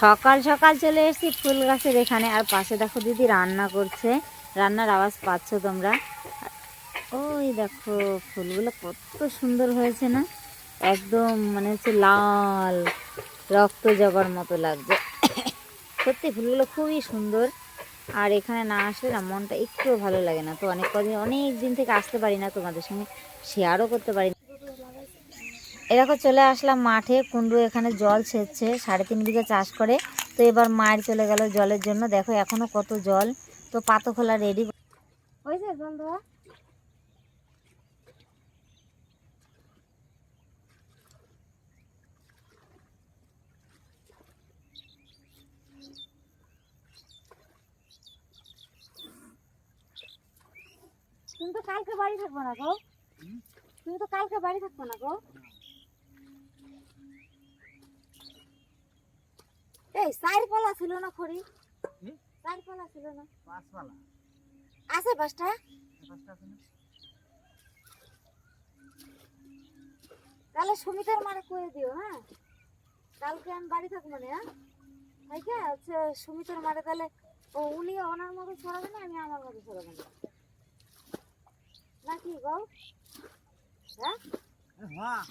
সকাল সকাল চলে এসেছি ফুল গাছের এখানে, আর পাশে দেখো দিদি রান্না করছে। রান্নার আওয়াজ পাচ্ছ তোমরা? ওই দেখো ফুলগুলো কত সুন্দর হয়েছে না, একদম মানে হচ্ছে লাল রক্ত জবার মতো লাগছে। সত্যি ফুলগুলো খুবই সুন্দর। আর এখানে না আসলে না মনটা একটুও ভালো লাগে না। তো অনেক দিন থেকে আসতে পারি না, তোমাদের সঙ্গে শেয়ারও করতে পারি না। এরকম চলে আসলাম মাঠে। কুন্ডু এখানে জল সেচছে, 3.5 বিঘা চাষ করে। তো এবার মায়ের চলে গেল জলের জন্য। দেখো এখনো কত জল। তো পাতো খোলা রেডি হয়েছে জল দেওয়া। তুমি তো কালকে বাড়ি থাকবো না গো, তুমি তো কালকে বাড়ি থাকবো না গো। এই 4 পালা ছিল না খড়ি? 4 পালা ছিল না? 5 পালা আছে। 5টা আছে না? তাহলে সুমিতার মারে কয়ে দিও। হ্যাঁ, কালকে আমি বাড়ি থাকবো না। হ্যাঁ ঠিক আছে, সুমিতার মারে তাহলে উনি ওনার মতো ছড়াবে না, আমি আমার মতো ছড়াবো না, নাকি গো? হ্যাঁ হ্যাঁ,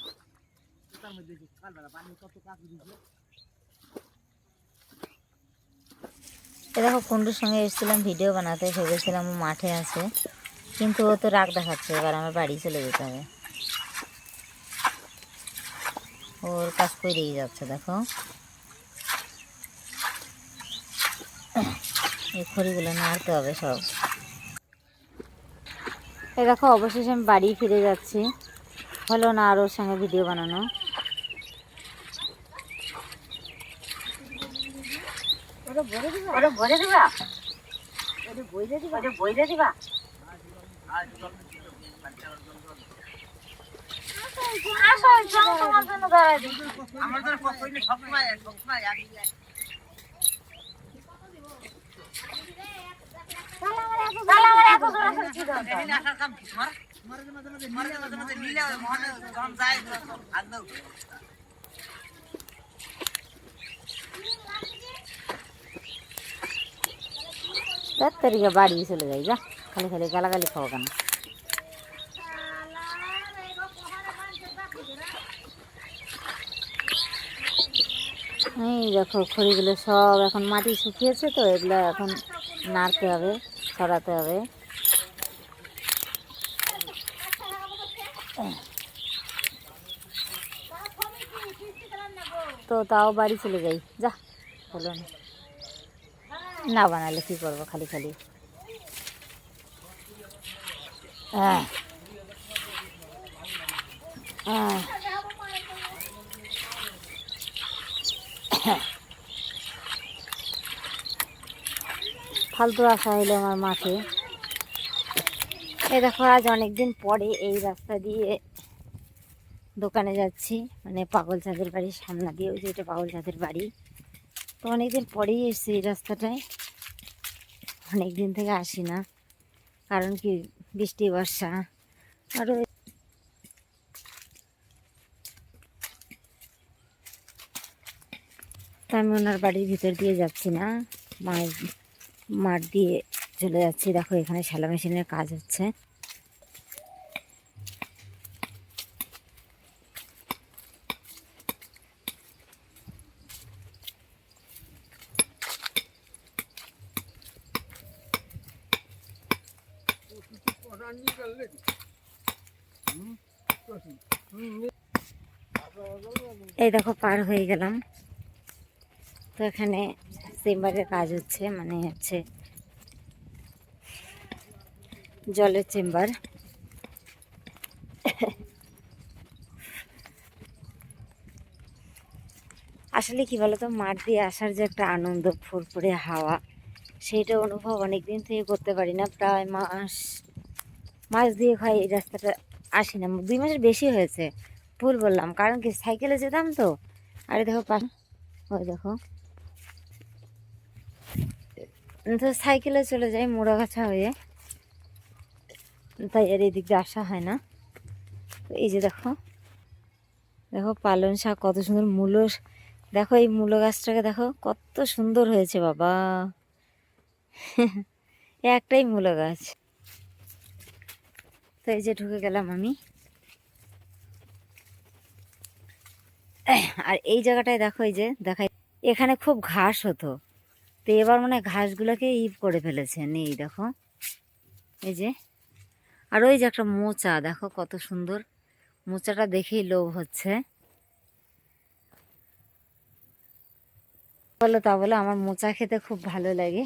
তার মধ্যে কালবেলা পানি কত কাজ দিয়েছে। দেখো কুন্ডুর সঙ্গে এসেছিলাম ভিডিও বানাতে, ভেবেছিলাম ও মাঠে আছে, কিন্তু ও তো রাগ দেখাচ্ছে। এবার আমার বাড়ি চলে যেতে হবে। ওর কাজ করেই যাচ্ছে। দেখো এই খড়িগুলো নাড়তে হবে সব। এই দেখো অবশেষে আমি বাড়ি ফিরে যাচ্ছি। হলো না আর ওর সঙ্গে ভিডিও বানানো। ভরে দিবা, বইরে দিবা। তাড়াতাড়ি বাড়ি চলে যাই, যা খালি খালি গালাগালি খাবো কেন। এই দেখো খড়িগুলো সব এখন মাটি শুকিয়েছে, তো এগুলো এখন নাড়তে হবে, ছড়াতে হবে। তো তাও বাড়ি চলে যাই, যা হলো না। না বানালে কি করবো, খালি খালি। হ্যাঁ হ্যাঁ, ফালতু আসা হইলো আমার মাঠে। এই দেখো আজ অনেকদিন পরে এই রাস্তা দিয়ে দোকানে যাচ্ছি, মানে পাগল চাঁদের বাড়ির সামনে দিয়ে। ওই যে এটা পাগল চাঁদের বাড়ি। তো অনেকদিন পরেই এসছি এই রাস্তাটায়, অনেকদিন থেকে আসি না। কারণ কি, বৃষ্টি বর্ষা। আরও আমি ওনার বাড়ির ভিতর দিয়ে যাচ্ছি না, মাঠ দিয়ে চলে যাচ্ছি। দেখো এখানে সেলাই মেশিনের কাজ হচ্ছে। এই দেখো পার হয়ে গেলাম। তো এখানে চেম্বারের কাজ হচ্ছে, মানে হচ্ছে জলের চেম্বার। আসলে কি বলতো, মাঠ দিয়ে আসার যে একটা আনন্দ, ফুরফুরে হাওয়া, সেইটা অনুভব অনেকদিন থেকে করতে পারি না। প্রায় মাস দিয়ে হয় এই রাস্তাটা আসি না। 2 মাসের বেশি হয়েছে, ভুল বললাম। কারণ কি, সাইকেলে যেতাম তো। আরে দেখো ওই দেখো, তো সাইকেলে চলে যাই মোড়াগাছা হয়ে, তাই এর এদিক দিয়ে আসা হয় না। তো এই যে দেখো, দেখো পালং শাক কত সুন্দর, মূলো দেখো এই মূলো গাছটাকে দেখো কত সুন্দর হয়েছে বাবা। একটাই মূলো গাছ। তো এই যে ঢুকে গেলাম আমি। আর এই জায়গাটায় দেখো, এই যে দেখাই, এখানে খুব ঘাস হতো, তো এবার মানে ঘাসগুলোকে করে ফেলেছে, নেই দেখো এই যে। আর ওই যে একটা মোচা, দেখো কত সুন্দর, মোচাটা দেখেই লোভ হচ্ছে। বলো তা বলে আমার মোচা খেতে খুব ভালো লাগে।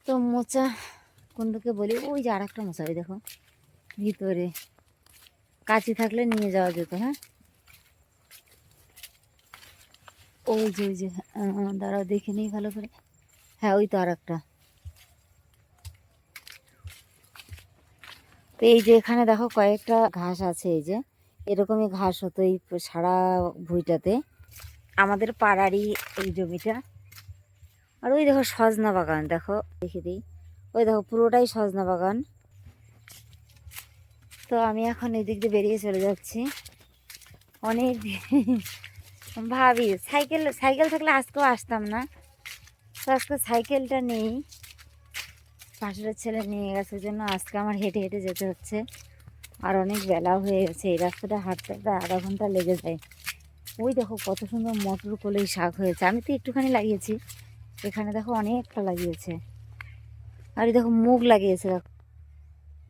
তো মোচা কোনটাকে বলি, ওই যে আর একটা মোচা, ওই দেখো ভিতরে, কাঁচি থাকলে নিয়ে যাওয়া যেত। হ্যাঁ ওই যে দাঁড়াও দেখে নিই ভালো করে। হ্যাঁ ওই তো আর একটা। তো এই যে এখানে দেখো কয়েকটা ঘাস আছে, এই যে এরকমই ঘাস হতো এই সারা ভুঁইটাতে, আমাদের পাড়ারই এই জমিটা। আর ওই দেখো সজনা বাগান, দেখো দেখে দিই, ওই দেখো পুরোটাই সজনা বাগান। তো আমি এখন এই দিক দিয়ে বেরিয়ে চলে যাচ্ছি। অনেক ভাবি সাইকেল সাইকেল থাকলে আজকেও আসতাম না, তো আজকে সাইকেলটা নেই, পাশের ছেলে নিয়ে গেছে, জন্য আজকে আমার হেঁটে হেঁটে যেতে হচ্ছে। আর অনেক বেলা হয়ে গেছে, এই রাস্তাটা হাঁটতে প্রায় আধা ঘন্টা লেগে যায়। ওই দেখো কত সুন্দর মটর কলাই শাক হয়েছে, আমি তো একটুখানি লাগিয়েছি, এখানে দেখো অনেকটা লাগিয়েছে। আর এই দেখো মুগ লাগিয়েছে, দেখো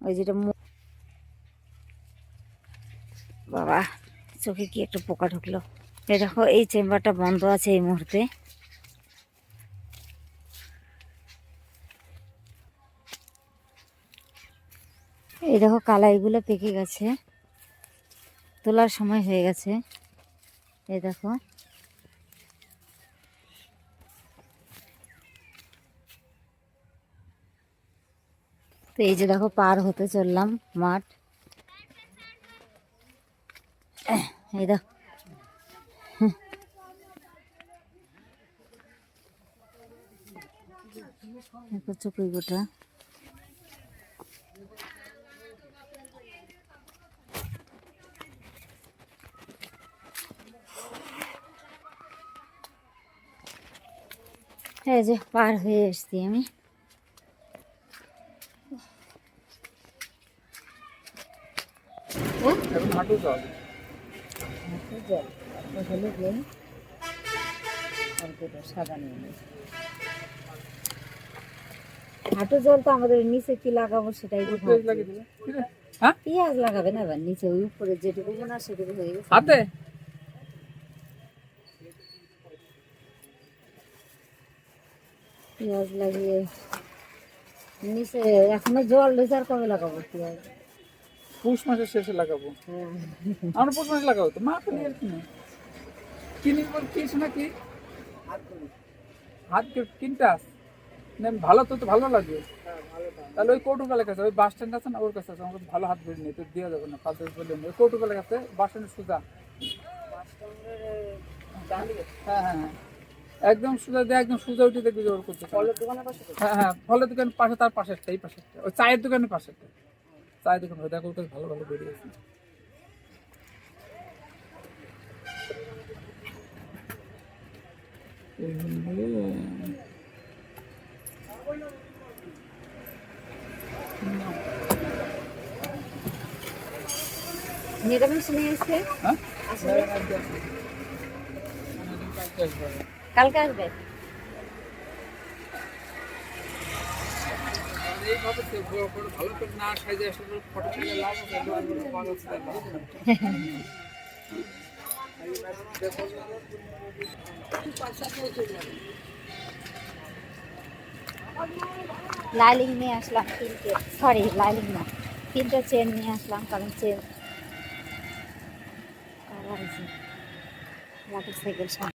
ওই যেটা মুগ। বাবা চোখে কি একটা পোকা ঢুকলো। এই দেখো এই চেম্বারটা বন্ধ আছে এই মুহূর্তে। এই দেখো কালাইগুলো পেকে গেছে, তোলার সময় হয়ে গেছে। এই দেখো তো এই যে দেখো পার হতে চললাম মাঠ। এই দেখো চুকুই গোটা। এই যে পার হয়ে এসছি আমি। হাঁটু জল সাদা নিয়ে, হাঁটু জল তো আমাদের নিচে কি লাগাবো সেটাই তো। পেঁয়াজ লাগাবে না এবার নিচে, ওই উপরে যেটুকু না সেটুকু হয়ে গেছে হাতে। পেঁয়াজ লাগিয়ে নিচে এখনো জল রয়েছে, আর কবে লাগাবো পেঁয়াজ? পৌষ মাসের শেষে লাগাবো। আমরা পৌষ মাসে লাগাবো তো, মা তো নিয়ে কিনি বল কিস নাকি হাত কিনতে আস ভালো, তো ভালো লাগে। তাহলে ওই কৌটুকালের কাছে, ওই বাস স্ট্যান্ড আছে না, ওর কাছে আছে, আমাকে ভালো হাত ধরে নিয়ে তো দেওয়া যাবে না, 5-10 বললেন ওই কৌটুকালের কাছে বাস স্ট্যান্ডের সোজা। হ্যাঁ হ্যাঁ হ্যাঁ একদম সোজা দিয়ে, একদম সোজা উঠে দেখবি ওর করতে। ফলের দোকানের পাশে? হ্যাঁ হ্যাঁ ফলের দোকানের পাশে, তার পাশেরটা, এই পাশেরটা, ওই চায়ের দোকানের পাশেরটা, চায়ের দোকান দেখো ওর কাছে ভালো ভালো বেরিয়েছে। নিরামিষ নিয়ে এসছে, কালকে আসবে। ভালো করে না সাইজে আসলে ফটো লাইলিং নিয়ে আসলাম 3টে, সরি লাইলিং না 3টে চেন নিয়ে আসলাম, কারণ চেন মোটরসাইকেল